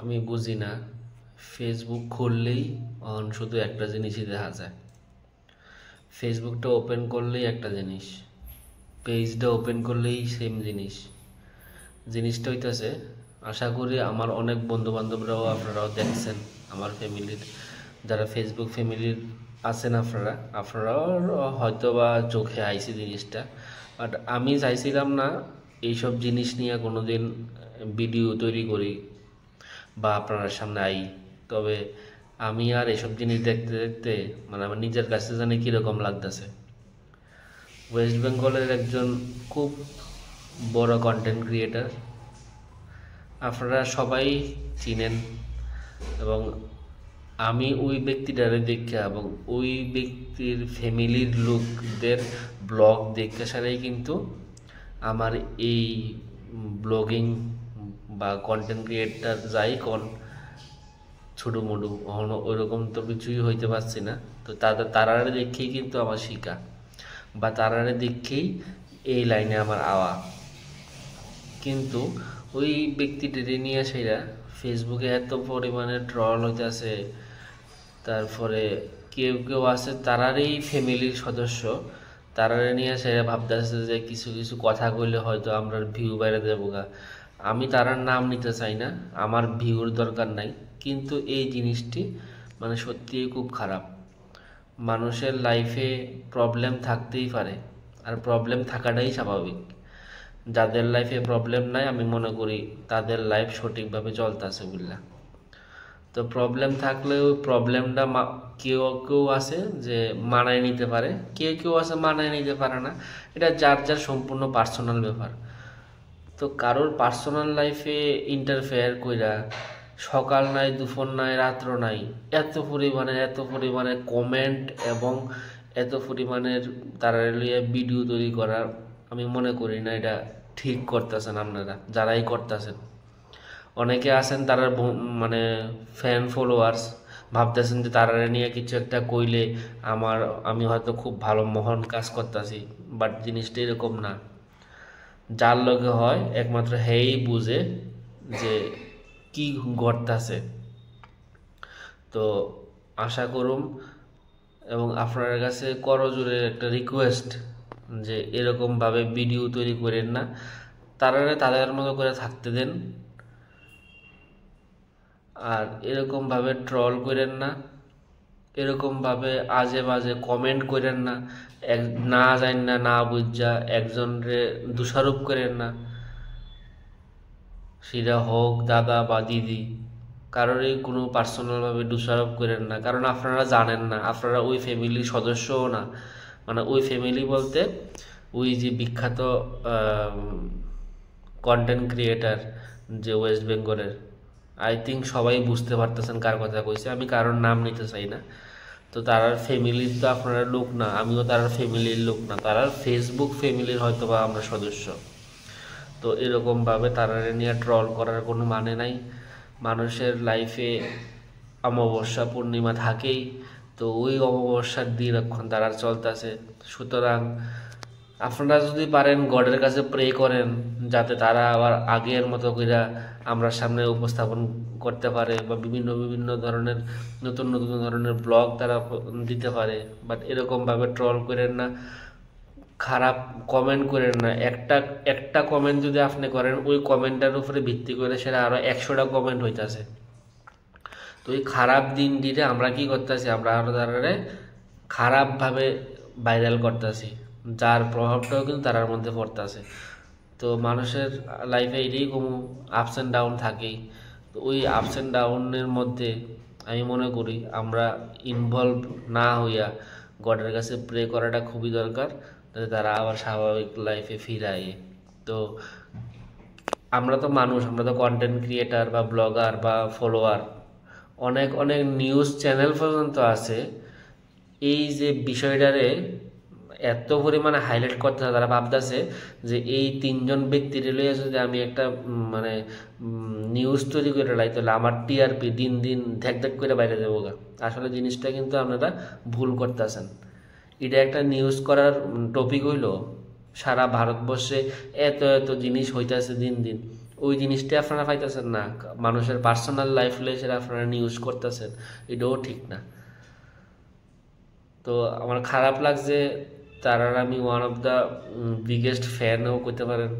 আমি বুঝি না ফেসবুক খুললেই শুধু একটা জিনিসই দেখা যায়। ফেসবুকটা ওপেন করলেই একটা জিনিস, পেজটা ওপেন করলেই সেম জিনিসটা হইতেছে। আশা করি আমার অনেক বন্ধু বান্ধবরাও আপনারাও দেখছেন, আমার ফ্যামিলির যারা ফেসবুক ফ্যামিলির আছেন আপনারাও হয়তো বা চোখে আইছে জিনিসটা। বাট আমি চাইছিলাম না এইসব জিনিস নিয়ে কোনোদিন ভিডিও তৈরি করি বা আপনার সামনে আই। তবে আমি আর এসব জিনিস দেখতে দেখতে আমার নিজের কাছে জানি কীরকম লাগতেছে। ওয়েস্ট বেঙ্গলের একজন খুব বড় কন্টেন্ট ক্রিয়েটার, আপনারা সবাই চিনেন, এবং আমি ওই ব্যক্তিটারে দেখে এবং ওই ব্যক্তির ফ্যামিলির লোকদের ব্লগ দেখে সারাই কিন্তু আমার এই ব্লগিং বা কন্টেন্ট ক্রিয়েটার যাই কোন ছোটো মোটো কখনো ওইরকম তো কিছুই হইতে পারছি না। তো তারারে দেখেই কিন্তু আমার শিখা, বা তারারে দেখেই এই লাইনে আমার আওয়া। কিন্তু ওই ব্যক্তিটিকে নিয়ে সেরা ফেসবুকে এত পরিমাণে ট্রল হইতেছে। তারপরে কেউ কেউ আছে তারারই ফ্যামিলির সদস্য, তারারে নিয়ে সেরা ভাবতেছে যে কিছু কিছু কথা কইলে হয়তো আমরা ভিউ বাইরে দেবো গা। আমি তারার নাম নিতে চাই না, আমার ভিউর দরকার নাই, কিন্তু এই জিনিসটি সত্যিই খুব খারাপ। মানুষের লাইফে প্রবলেম থাকতেই পারে, আর প্রবলেম থাকাটাই স্বাভাবিক। যাদের লাইফে প্রবলেম নাই আমি মনে করি তাদের লাইফ সঠিকভাবে চলতেছে বুঝলা। তো প্রবলেম থাকলেও প্রবলেমটা কেউ কেউ আছে যে মানায় নিতে পারে, কেউ কেউ আছে মানায় নিতে পারে না। এটা যার যার সম্পূর্ণ পার্সোনাল ব্যাপার। তো কারোর পার্সোনাল লাইফে ইন্টারফেয়ার কইরা সকাল নাই দুপুর নাই রাত্র নাই এত পরিমাণে কমেন্ট এবং এত পরিমাণের তারা লিয়ে ভিডিও তৈরি করার আমি মনে করি না এটা ঠিক করতেছেন আপনারা যারাই করতেছেন। অনেকে আছেন তারা ফ্যান ফলোয়ার্স ভাবতেছেন যে তারা নিয়ে কিছু একটা কইলে আমি হয়তো খুব ভালো মহান কাজ করতেছি, বাট জিনিসটা এরকম না। যার লগে হয় একমাত্র হেই বুঝে যে কি ঘটতেছে। তো আশা করুম এবং আপনার কাছে করজোরে একটা রিকোয়েস্ট যে এরকমভাবে ভিডিও তৈরি করেন না, তারারে তাদের মতো করে থাকতে দেন, আর এরকমভাবে ট্রল করেন না, এরকমভাবে আজে বাজে কমেন্ট করেন না, না জান না না বুঝা একজনরে দোষারোপ করেন না, সেটা হোক দাদা বা দিদি, কারোরই কোনো পার্সোনালভাবে দোষারোপ করেন না। কারণ আপনারা জানেন না, আপনারা ওই ফ্যামিলির সদস্যও না। ওই ফ্যামিলি বলতে ওই যে বিখ্যাত কন্টেন্ট ক্রিয়েটার যে ওয়েস্ট বেঙ্গলের, আই থিঙ্ক সবাই বুঝতে পারতেছেন কার কথা কইছে, আমি কারোর নাম নিতে চাই না। তো তারার ফ্যামিলির তো আপনারা লোক না, আমিও তারার ফ্যামিলির লোক না, তারার ফেসবুক ফ্যামিলির হয়তো বা আমরা সদস্য। তো এরকমভাবে তারারে নিয়ে ট্রল করার কোনো মানে নাই। মানুষের লাইফে অমাবস্যা পূর্ণিমা থাকেই, তো ওই অমাবস্যার দিন এখন তারা চলতেছে। সুতরাং আপনারা যদি পারেন গডের কাছে প্রে করেন যাতে তারা আবার আগের মতো করে আমরা সামনে উপস্থাপন করতে পারে, বা বিভিন্ন ধরনের নতুন ধরনের ব্লগ তারা দিতে পারে। বাট এরকমভাবে ট্রল করেন না, খারাপ কমেন্ট করেন না। একটা কমেন্ট যদি আপনি করেন ওই কমেন্টের উপরে ভিত্তি করে সেটা আরো 100টা কমেন্ট হইতাছে। তো এই খারাপ দিন দিতে আমরা কি করতেছি, আমরা আরো তারারে খারাপভাবে ভাইরাল করতেছি, যার প্রভাবটাও কিন্তু তার মধ্যে পড়তেছে। তো মানুষের লাইফে এটাই কমু আপস অ্যান্ড ডাউন থাকেই। তো ওই আপস অ্যান্ড ডাউনের মধ্যে আমি মনে করি আমরা ইনভলভ না হইয়া গডের কাছে প্রে করাটা খুবই দরকার, যাতে তারা আবার স্বাভাবিক লাইফে ফিরায়। তো আমরা তো মানুষ, আমরা তো কন্টেন্ট ক্রিয়েটার বা ব্লগার বা ফলোয়ার, অনেক নিউজ চ্যানেল পর্যন্ত আছে এই যে বিষয়টারে এত পরিমাণে হাইলাইট করতে, তারা ভাবতেছে যে এই তিনজন ব্যক্তির লইয়া যদি আমি একটা নিউজ তৈরি করে লাই তাহলে আমার টিআরপি দিন দিন ধ্যাক করে বাইরে যাবো গা। আসলে জিনিসটা কিন্তু আপনারা ভুল করতেছেন। এটা একটা নিউজ করার টপিক হইল, সারা ভারতবর্ষে এত জিনিস হইতেছে দিন দিন, ওই জিনিসটা আপনারা পাইতেছেন না, মানুষের পার্সোনাল লাইফ এসে আপনারা নিউজ করতেছেন, এটাও ঠিক না। তো আমার খারাপ লাগছে, তার আর আমি ওয়ান অফ দ্য বিগেস্ট ফ্যানও করতে পারেন,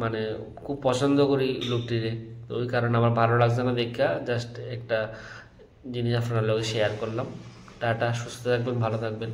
মানে খুব পছন্দ করি লোকটিরে। তো ওই কারণে আমার ভালো লাগছে না দেখা জাস্ট একটা জিনিস আপনার লগে শেয়ার করলাম। টাটা, সুস্থ থাকবেন, ভালো থাকবেন।